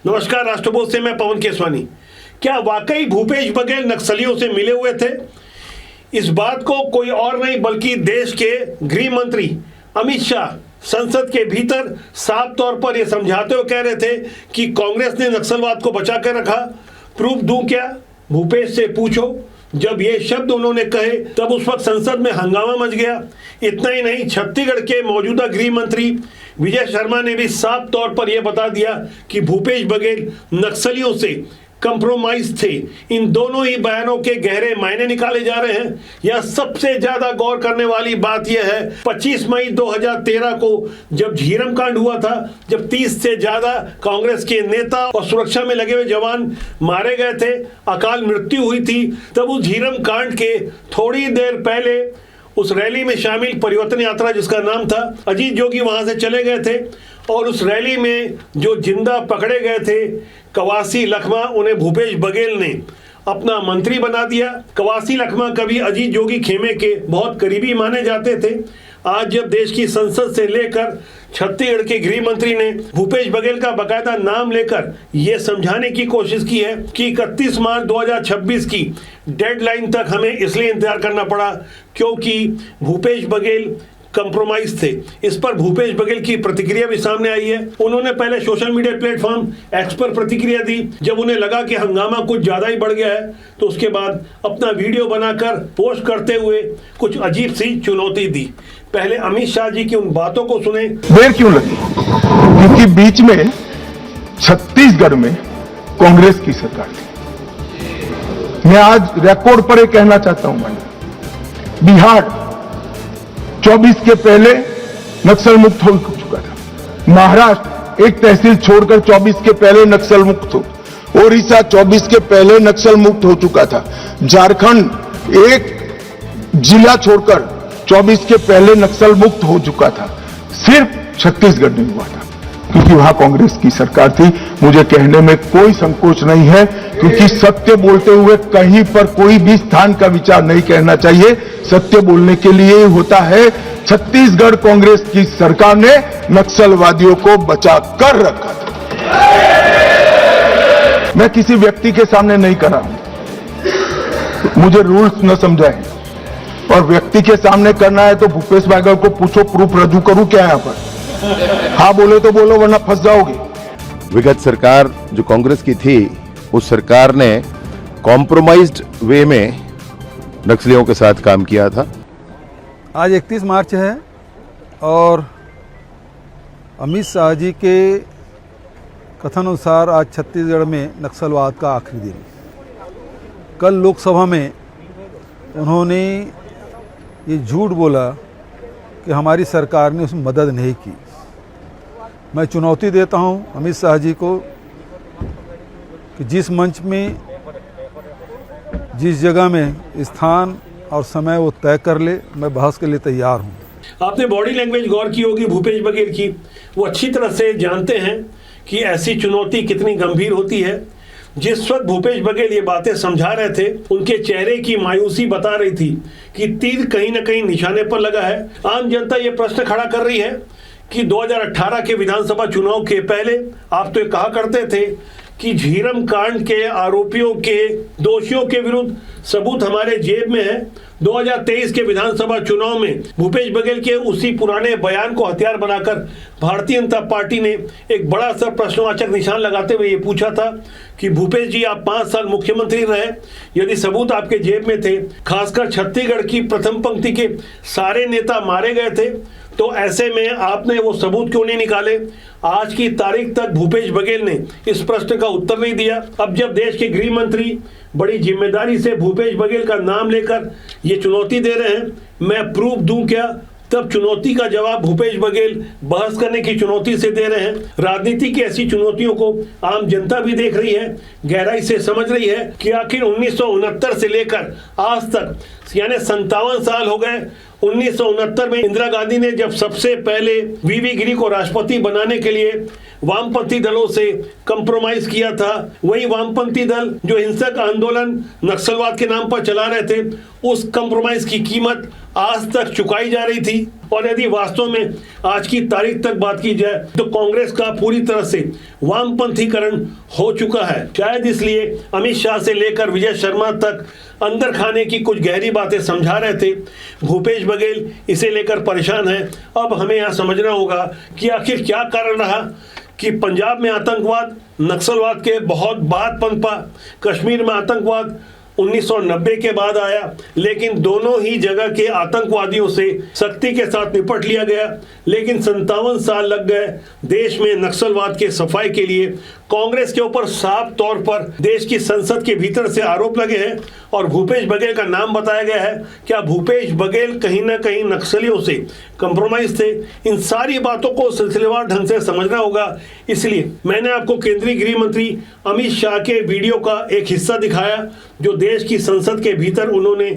नमस्कार, राष्ट्रबोध से मैं पवन केसवानी। क्या वाकई भूपेश बघेल नक्सलियों से मिले हुए थे? इस बात को कोई और नहीं बल्कि देश के गृह मंत्री अमित शाह संसद के भीतर साफ तौर पर यह समझाते हुए कह रहे थे कि कांग्रेस ने नक्सलवाद को बचा कर रखा। प्रूफ दूं क्या? भूपेश से पूछो। जब ये शब्द उन्होंने कहे तब उस वक्त संसद में हंगामा मच गया। इतना ही नहीं, छत्तीसगढ़ के मौजूदा गृह मंत्री विजय शर्मा ने भी साफ तौर पर यह बता दिया कि भूपेश बघेल नक्सलियों से कंप्रोमाइज थे। इन दोनों ही बयानों के गहरे मायने निकाले जा रहे हैं। यह सबसे ज्यादा गौर करने वाली बात यह है, 25 मई 2013 को जब झीरम कांड हुआ था, जब 30 से ज्यादा कांग्रेस के नेता और सुरक्षा में लगे हुए जवान मारे गए थे, अकाल मृत्यु हुई थी, तब उस झीरम कांड के थोड़ी देर पहले उस रैली में शामिल परिवर्तन यात्रा जिसका नाम था, अजीत जोगी वहां से चले गए थे और उस रैली में जो जिंदा पकड़े गए थे कवासी लखमा, उन्हें भूपेश बघेल ने अपना मंत्री बना दिया। कवासी लखमा कभी अजीत जोगी खेमे के बहुत करीबी माने जाते थे। आज जब देश की संसद से लेकर छत्तीसगढ़ के गृह मंत्री ने भूपेश बघेल का बकायदा नाम लेकर यह समझाने की कोशिश की है कि 31 मार्च 2026 की डेडलाइन तक हमें इसलिए इंतजार करना पड़ा क्योंकि भूपेश बघेल कंप्रोमाइज थे। इस पर भूपेश बघेल की प्रतिक्रिया भी सामने आई है। उन्होंने पहले सोशल मीडिया प्लेटफॉर्म एक्स पर प्रतिक्रिया दी। जब उन्हें लगा कि हंगामा कुछ ज्यादा ही बढ़ गया है तो उसके बाद अपना वीडियो बनाकर पोस्ट करते हुए कुछ अजीब सी चुनौती दी। पहले अमित शाह जी की उन बातों को सुने। देर क्यों लगी? क्योंकि बीच में छत्तीसगढ़ में कांग्रेस की सरकार थी। मैं आज रिकॉर्ड पर कहना चाहता हूं, मैंने बिहार 24 के पहले नक्सल मुक्त हो चुका था। महाराष्ट्र एक तहसील छोड़कर 24 के पहले नक्सल मुक्त हो। ओडिशा 24 के पहले नक्सल मुक्त हो चुका था। झारखंड एक जिला छोड़कर 24 के पहले नक्सल मुक्त हो चुका था। सिर्फ छत्तीसगढ़ नहीं हुआ था क्योंकि वहां कांग्रेस की सरकार थी। मुझे कहने में कोई संकोच नहीं है क्योंकि सत्य बोलते हुए कहीं पर कोई भी स्थान का विचार नहीं कहना चाहिए। सत्य बोलने के लिए होता है। छत्तीसगढ़ कांग्रेस की सरकार ने नक्सलवादियों को बचा कर रखा था। मैं किसी व्यक्ति के सामने नहीं कर रहा हूं, मुझे रूल्स न समझाएं। और व्यक्ति के सामने करना है तो भूपेश बघेल को पूछो, प्रूफ रजू करूं क्या यहां पर? हाँ बोले तो बोलो वरना फंस जाओगे। विगत सरकार जो कांग्रेस की थी, उस सरकार ने कॉम्प्रोमाइज्ड वे में नक्सलियों के साथ काम किया था। आज 31 मार्च है और अमित शाह जी के कथन अनुसार आज छत्तीसगढ़ में नक्सलवाद का आखिरी दिन। कल लोकसभा में उन्होंने ये झूठ बोला कि हमारी सरकार ने उसमें मदद नहीं की। मैं चुनौती देता हूं अमित शाह जी को कि जिस मंच में, जिस जगह में स्थान और समय वो तय कर ले, मैं बहस के लिए तैयार हूं। आपने बॉडी लैंग्वेज गौर की होगी भूपेश बघेल की। वो अच्छी तरह से जानते हैं कि ऐसी चुनौती कितनी गंभीर होती है। जिस वक्त भूपेश बघेल ये बातें समझा रहे थे, उनके चेहरे की मायूसी बता रही थी कि तीर कहीं ना कहीं निशाने पर लगा है। आम जनता ये प्रश्न खड़ा कर रही है कि 2018 के विधानसभा चुनाव के पहले आप तो ये कहा करते थे कि झीरम कांड के आरोपियों के, दोषियों के विरुद्ध सबूत हमारे जेब में है। 2023 के विधानसभा चुनाव में भूपेश बघेल के उसी पुराने बयान को हथियार बनाकर भारतीय जनता पार्टी ने एक बड़ा सा प्रश्नवाचक निशान लगाते हुए ये पूछा था कि भूपेश जी, आप 5 साल मुख्यमंत्री रहे, यदि सबूत आपके जेब में थे, खासकर छत्तीसगढ़ की प्रथम पंक्ति के सारे नेता मारे गए थे, तो ऐसे में आपने वो सबूत क्यों नहीं निकाले? आज की तारीख तक भूपेश बघेल ने इस प्रश्न का उत्तर नहीं दिया। अब जब देश के गृह मंत्री बड़ी जिम्मेदारी से भूपेश बघेल का नाम लेकर ये चुनौती दे रहे हैं, मैं प्रूफ दूं क्या? तब चुनौती का जवाब भूपेश बघेल बहस करने की चुनौती से दे रहे हैं। राजनीति की ऐसी चुनौतियों को आम जनता भी देख रही है, गहराई से समझ रही है कि आखिर 1969 से लेकर आज तक यानी 57 साल हो गए 1969 में इंदिरा गांधी ने जब सबसे पहले वीवी गिरी को राष्ट्रपति बनाने के लिए वामपंथी दलों से कंप्रोमाइज किया था, वही वामपंथी दल जो हिंसक आंदोलन नक्सलवाद के नाम पर चला रहे थे, उस कंप्रोमाइज की कीमत आज तक चुकाई जा रही थी। और यदि वास्तव में आज की तारीख तक बात की जाए तो कांग्रेस का पूरी तरह से वामपंथीकरण हो चुका है। शायद इसलिए अमित शाह से लेकर विजय शर्मा तक अंदर खाने की कुछ गहरी बातें समझा रहे थे। भूपेश बघेल इसे लेकर परेशान है। अब हमें यहाँ समझना होगा कि आखिर क्या कारण रहा कि पंजाब में आतंकवाद नक्सलवाद के बहुत बाद पनपा, कश्मीर में आतंकवाद 1990 के बाद आया, लेकिन दोनों ही जगह के आतंकवादियों से सख्ती के साथ निपट लिया गया। लेकिन 57 साल लग गए देश में नक्सलवाद के सफाई के लिए। कांग्रेस के ऊपर साफ तौर पर देश की संसद के भीतर से आरोप लगे हैं और भूपेश बघेल का नाम बताया गया है। क्या भूपेश बघेल कहीं ना कहीं नक्सलियों से कंप्रोमाइज थे? इन सारी बातों को सिलसिलेवार ढंग से समझना होगा। इसलिए मैंने आपको केंद्रीय गृह मंत्री अमित शाह के वीडियो का एक हिस्सा दिखाया जो देश की संसद के भीतर उन्होंने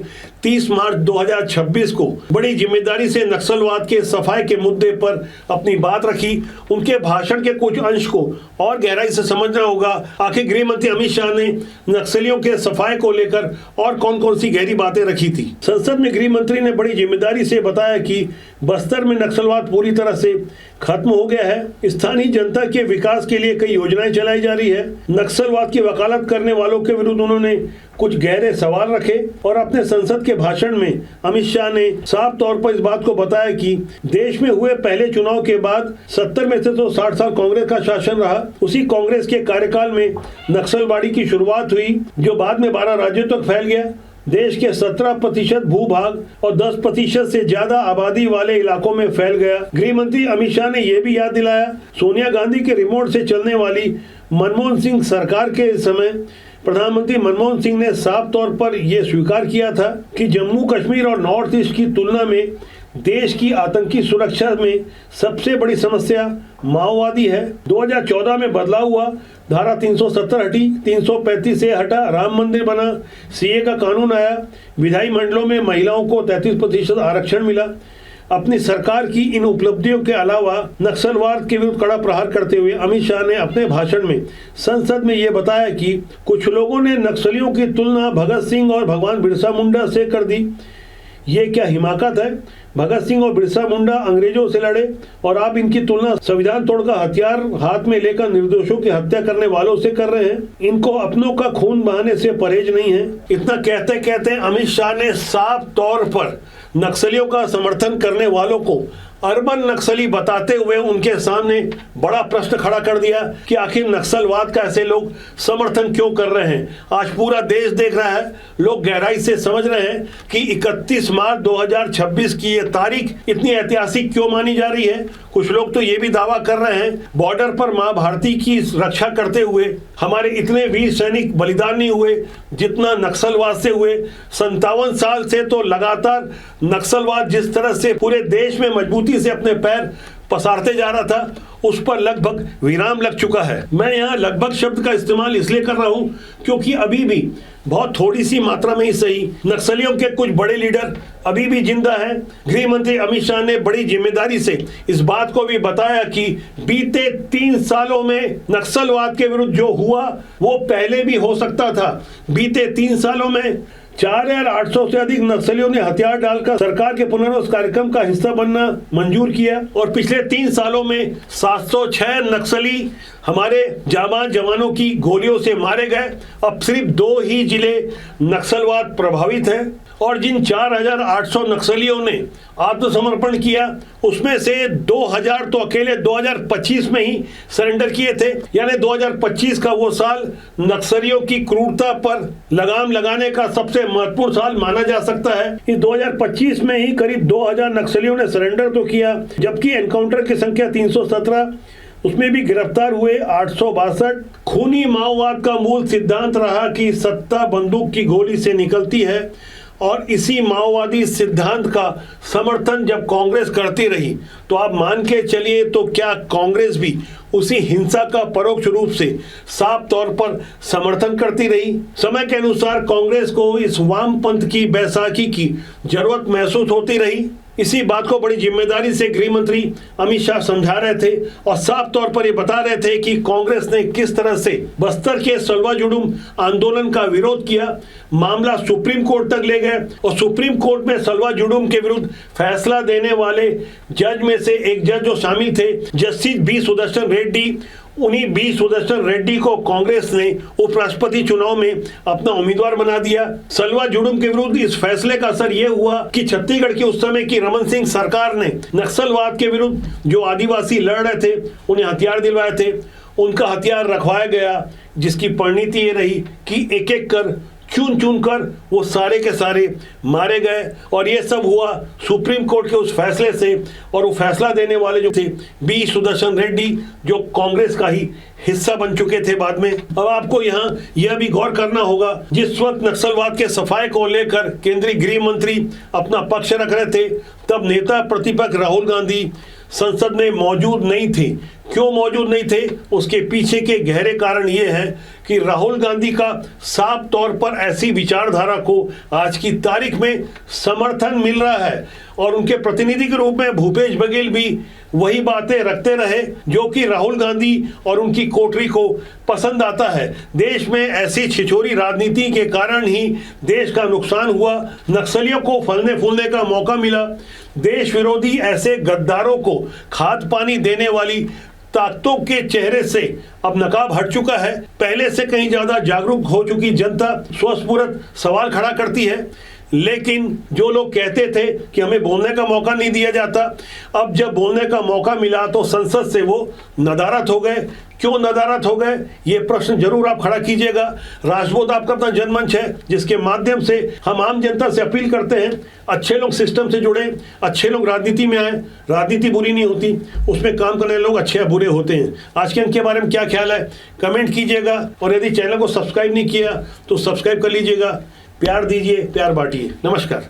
30 मार्च 2026 को बड़ी जिम्मेदारी से नक्सलवाद के सफाई के मुद्दे पर अपनी बात रखी। उनके भाषण के कुछ अंश को और गहराई से समझना होगा। आखिर गृह मंत्री अमित शाह ने नक्सलियों के सफाई को लेकर और कौन कौन सी गहरी बातें रखी थी। संसद में गृह मंत्री ने बड़ी जिम्मेदारी से बताया कि बस्तर में नक्सलवाद पूरी तरह से खत्म हो गया है। स्थानीय जनता के विकास के लिए कई योजनाएं चलाई जा रही है। नक्सलवाद की वकालत करने वालों के विरुद्ध उन्होंने कुछ गहरे सवाल रखे और अपने संसद के भाषण में अमित शाह ने साफ तौर पर इस बात को बताया कि देश में हुए पहले चुनाव के बाद 70 में से तो 60 साल कांग्रेस का शासन रहा। उसी कांग्रेस के कार्यकाल में नक्सलवादी की शुरुआत हुई जो बाद में 12 राज्यों तक फैल गया। देश के 17% भूभाग और 10% से ज्यादा आबादी वाले इलाकों में फैल गया। गृह मंत्री अमित शाह ने यह भी याद दिलाया सोनिया गांधी के रिमोट से चलने वाली मनमोहन सिंह सरकार के समय प्रधानमंत्री मनमोहन सिंह ने साफ तौर पर यह स्वीकार किया था कि जम्मू कश्मीर और नॉर्थ ईस्ट की तुलना में देश की आतंकी सुरक्षा में सबसे बड़ी समस्या माओवादी है। 2014 में बदलाव हुआ, धारा 370 हटी, 335 से हटा, राम मंदिर बना, सीए का कानून आया, विधायी मंडलों में महिलाओं को 33% आरक्षण मिला। अपनी सरकार की इन उपलब्धियों के अलावा नक्सलवाद के विरुद्ध कड़ा प्रहार करते हुए अमित शाह ने अपने भाषण में संसद में यह बताया कि कुछ लोगों ने नक्सलियों की तुलना भगत सिंह और भगवान बिरसा मुंडा से कर दी। ये क्या हिमाकत है? भगत सिंह और बिरसा मुंडा अंग्रेजों से लड़े और आप इनकी तुलना संविधान तोड़कर हथियार हाथ में लेकर निर्दोषों की हत्या करने वालों से कर रहे हैं। इनको अपनों का खून बहाने से परहेज नहीं है। इतना कहते कहते अमित शाह ने साफ तौर पर नक्सलियों का समर्थन करने वालों को अर्बन नक्सली बताते हुए उनके सामने बड़ा प्रश्न खड़ा कर दिया कि आखिर नक्सलवाद का ऐसे लोग समर्थन क्यों कर रहे हैं। आज पूरा देश देख रहा है, लोग गहराई से समझ रहे हैं कि 31 मार्च 2026 की ये तारीख इतनी ऐतिहासिक क्यों मानी जा रही है। कुछ लोग तो ये भी दावा कर रहे हैं बॉर्डर पर मां भारती की रक्षा करते हुए हमारे इतने वीर सैनिक बलिदान नहीं हुए जितना नक्सलवाद से हुए। 57 साल से तो लगातार नक्सलवाद जिस तरह से पूरे देश में मजबूती से अपने पैर पसारते जा रहा था उस पर लगभग विराम लग चुका है। मैं यहाँ लगभग शब्द का इस्तेमाल इसलिए कर रहा हूँ क्योंकि अभी भी बहुत थोड़ी सी मात्रा में ही सही नक्सलियों के कुछ बड़े लीडर अभी भी जिंदा हैं। गृह मंत्री अमित शाह ने बड़ी जिम्मेदारी से इस बात को भी बताया कि बीते 3 सालों में नक्सलवाद के विरुद्ध जो हुआ वो पहले भी हो सकता था। बीते 3 सालों में 4800 से अधिक नक्सलियों ने हथियार डालकर सरकार के पुनर्वास कार्यक्रम का हिस्सा बनना मंजूर किया और पिछले 3 सालों में 706 नक्सली हमारे जाबाज जवानों की गोलियों से मारे गए। अब सिर्फ 2 ही जिले नक्सलवाद प्रभावित हैं और जिन 4800 नक्सलियों ने आत्मसमर्पण किया उसमें से 2000 तो अकेले 2025 में ही सरेंडर किए थे। यानी 2025 का वो साल नक्सलियों की क्रूरता पर लगाम लगाने का सबसे महत्वपूर्ण साल माना जा सकता है। इस 2025 में ही करीब 2000 नक्सलियों ने सरेंडर तो किया, जबकि एनकाउंटर की संख्या 317, उसमें भी गिरफ्तार हुए 862। खूनी माओवाद का मूल सिद्धांत रहा कि सत्ता बंदूक की गोली से निकलती है और इसी माओवादी सिद्धांत का समर्थन जब कांग्रेस करती रही तो आप मान के चलिए, तो क्या कांग्रेस भी उसी हिंसा का परोक्ष रूप से साफ तौर पर समर्थन करती रही? समय के अनुसार कांग्रेस को इस वामपंथ की बैसाखी की जरूरत महसूस होती रही। इसी बात को बड़ी जिम्मेदारी से गृह मंत्री अमित शाह समझा रहे थे और साफ तौर पर ये बता रहे थे कि कांग्रेस ने किस तरह से बस्तर के सलवा जुडूम आंदोलन का विरोध किया, मामला सुप्रीम कोर्ट तक ले गए और सुप्रीम कोर्ट में सलवा जुडूम के विरुद्ध फैसला देने वाले जज में से एक जज जो शामिल थे, जस्टिस बी सुदर्शन रेड्डी, उन्हीं बी सुदर्शन रेड्डी को कांग्रेस ने उपराष्ट्रपति चुनाव में अपना उम्मीदवार बना दिया। सलवा जुडूम के विरुद्ध इस फैसले का असर यह हुआ कि छत्तीसगढ़ की उस समय की रमन सिंह सरकार ने नक्सलवाद के विरुद्ध जो आदिवासी लड़ रहे थे उन्हें हथियार दिलवाए थे, उनका हथियार रखवाया गया, जिसकी परिणति ये रही कि एक एक कर चुन चुन कर वो सारे के सारे मारे गए। और ये सब हुआ सुप्रीम कोर्ट के उस फैसले से, और वो फैसला देने वाले जो थे बी सुदर्शन रेड्डी, जो कांग्रेस का ही हिस्सा बन चुके थे बाद में। अब आपको यहाँ यह भी गौर करना होगा, जिस वक्त नक्सलवाद के सफाई को लेकर केंद्रीय गृह मंत्री अपना पक्ष रख रहे थे, तब नेता प्रतिपक्ष राहुल गांधी संसद में मौजूद नहीं थे। क्यों मौजूद नहीं थे? उसके पीछे के गहरे कारण ये है कि राहुल गांधी का साफ तौर पर ऐसी विचारधारा को आज की तारीख में समर्थन मिल रहा है और उनके प्रतिनिधि के रूप में भूपेश बघेल भी वही बातें रखते रहे जो कि राहुल गांधी और उनकी कोठरी को पसंद आता है। देश में ऐसी छिछोरी राजनीति के कारण ही देश का नुकसान हुआ, नक्सलियों को फलने फूलने का मौका मिला, देश विरोधी ऐसे गद्दारों को खाद पानी देने वाली ताकतों के चेहरे से अब नकाब हट चुका है। पहले से कहीं ज्यादा जागरूक हो चुकी जनता स्वस्फुरत सवाल खड़ा करती है, लेकिन जो लोग कहते थे कि हमें बोलने का मौका नहीं दिया जाता, अब जब बोलने का मौका मिला तो संसद से वो नदारत हो गए। क्यों नदारत हो गए, ये प्रश्न जरूर आप खड़ा कीजिएगा। राजबोध आपका अपना जनमंच है, जिसके माध्यम से हम आम जनता से अपील करते हैं, अच्छे लोग सिस्टम से जुड़े, अच्छे लोग राजनीति में आए। राजनीति बुरी नहीं होती, उसमें काम करने लोग अच्छे या बुरे होते हैं। आज के अंक के बारे में क्या ख्याल है कमेंट कीजिएगा, और यदि चैनल को सब्सक्राइब नहीं किया तो सब्सक्राइब कर लीजिएगा। प्यार दीजिए, प्यार बांटिए। नमस्कार।